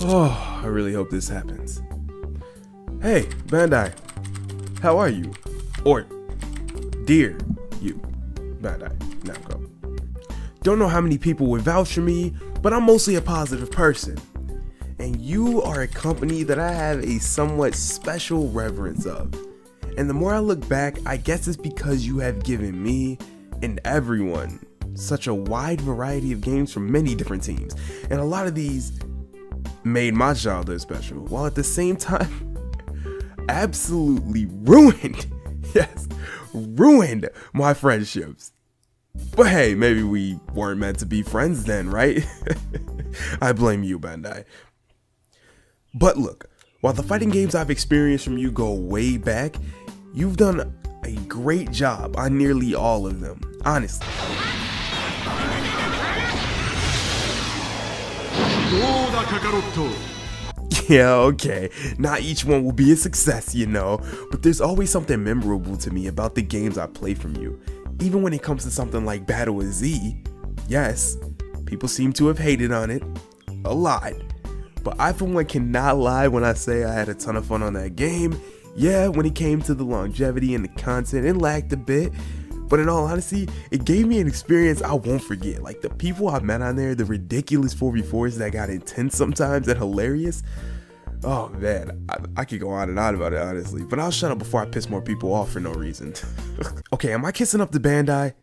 Oh, I really hope this happens. Hey, Bandai, how are you? Or, dear you, Bandai Namco. Don't know how many people would vouch for me, but I'm mostly a positive person. And you are a company that I have a somewhat special reverence of. And the more I look back, I guess it's because you have given me and everyone such a wide variety of games from many different teams. And a lot of these made my childhood special, while at the same time absolutely ruined, yes, ruined my friendships. But hey, maybe we weren't meant to be friends then, right? I blame you, Bandai. But look, while the fighting games I've experienced from you go way back, you've done a great job on nearly all of them, honestly. Yeah, okay, not each one will be a success, you know, but there's always something memorable to me about the games I play from you. Even when it comes to something like Battle with Z, yes, people seem to have hated on it a lot, but I for one cannot lie when I say I had a ton of fun on that game. Yeah, when it came to the longevity and the content, it lagged a bit, but in all honesty, it gave me an experience I won't forget. Like the people I met on there, the ridiculous 4v4s that got intense sometimes and hilarious. Oh man, I could go on and on about it honestly, but I'll shut up before I piss more people off for no reason. Okay, am I kissing up to Bandai?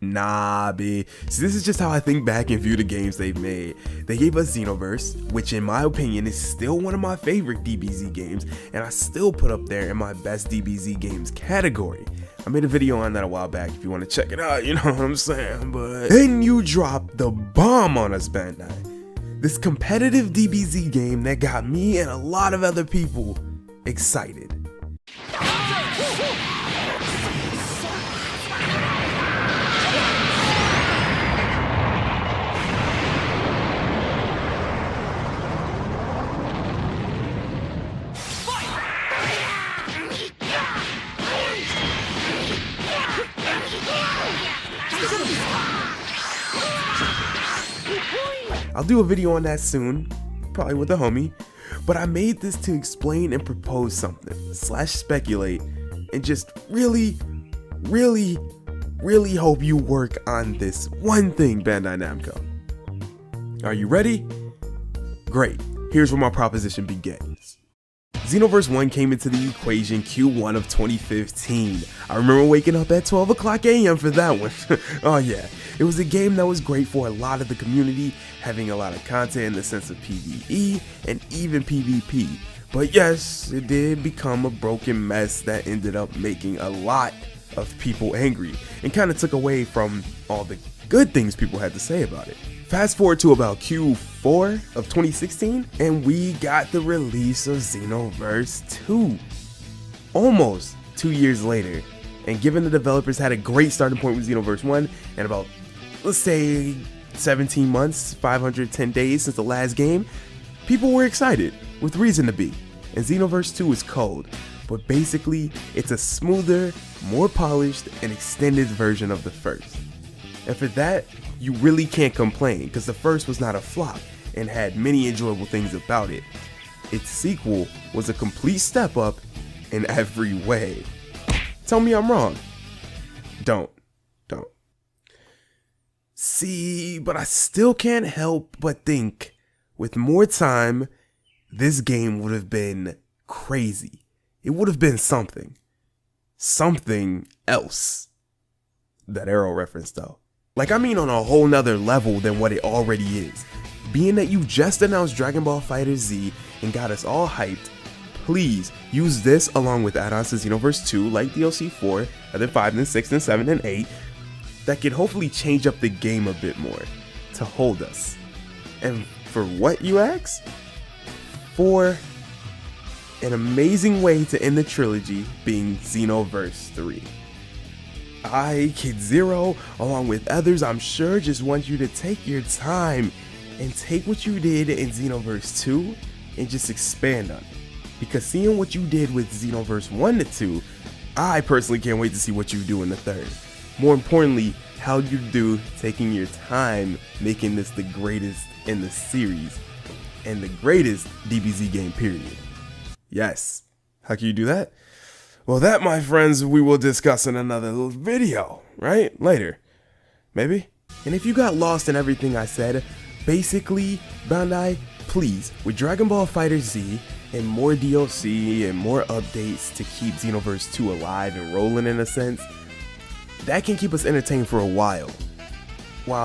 Nah, B. See, this is just how I think back and view the games they've made. They gave us Xenoverse, which in my opinion is still one of my favorite DBZ games, and I still put up there in my best DBZ games category. I made a video on that a while back if you want to check it out, you know what I'm saying, but then you dropped the bomb on us, Bandai. This competitive DBZ game that got me and a lot of other people excited. I'll do a video on that soon, probably with a homie, but I made this to explain and propose something, / speculate, and just really hope you work on this one thing, Bandai Namco. Are you ready? Great, here's where my proposition begins. Xenoverse 1 came into the equation Q1 of 2015. I remember waking up at 12 o'clock AM for that one. Oh yeah, it was a game that was great for a lot of the community, having a lot of content in the sense of PvE and even PvP. But yes, it did become a broken mess that ended up making a lot of people angry and kind of took away from all the good things people had to say about it. Fast forward to about Q4 of 2016 and we got the release of Xenoverse 2. Almost 2 years later, and given the developers had a great starting point with Xenoverse 1 and about, let's say, 17 months, 510 days since the last game, people were excited, with reason to be. And Xenoverse 2 is cold, but basically it's a smoother, more polished, and extended version of the first. And for that, you really can't complain, because the first was not a flop and had many enjoyable things about it. Its sequel was a complete step up in every way. Tell me I'm wrong. Don't. See, but I still can't help but think, with more time, this game would have been crazy. It would have been something. Something else. That arrow reference though. Like I mean on a whole nother level than what it already is. Being that you just announced Dragon Ball FighterZ and got us all hyped, please use this along with add-ons to Xenoverse 2 like DLC 4, and then 5, then 6, then 7, and 8 that could hopefully change up the game a bit more to hold us. And for what, you ask? For an amazing way to end the trilogy being Xenoverse 3. I, Kid Zero, along with others I'm sure, just want you to take your time and take what you did in Xenoverse 2 and just expand on it. Because seeing what you did with Xenoverse 1 to 2, I personally can't wait to see what you do in the third. More importantly, how you do taking your time making this the greatest in the series. and the greatest DBZ game period. Yes. How can you do that? Well, that, my friends, we will discuss in another little video, right? Later. Maybe? And if you got lost in everything I said, basically, Bandai, please, with Dragon Ball FighterZ and more DLC and more updates to keep Xenoverse 2 alive and rolling in a sense, that can keep us entertained for a while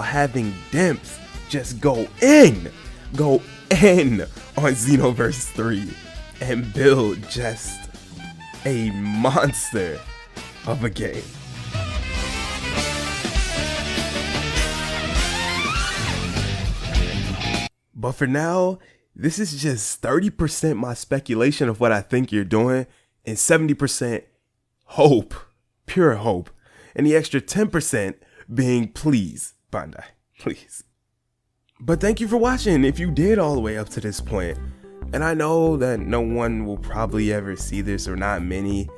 having Dimps just go in on Xenoverse 3 and build just a monster of a game. But for now, this is just 30% my speculation of what I think you're doing and 70% hope, pure hope, and the extra 10% being please, Bandai, please. But thank you for watching if you did all the way up to this point. And I know that no one will probably ever see this, or not many,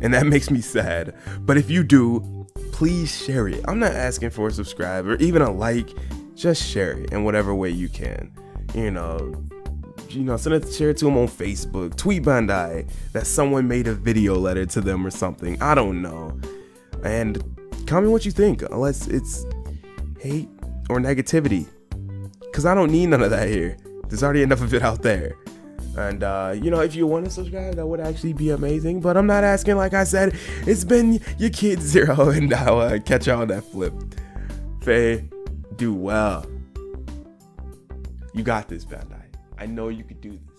and that makes me sad. But if you do, please share it. I'm not asking for a subscribe or even a like, just share it in whatever way you can. You know, share it to them on Facebook, tweet Bandai that someone made a video letter to them or something. I don't know. And comment what you think, unless it's hate or negativity, because I don't need none of that here. There's already enough of it out there. And if you want to subscribe, that would actually be amazing. But I'm not asking. Like I said, it's been your kid Zero, and I'll catch y'all on that flip. Faye, do well. You got this, Bandai. I know you could do this.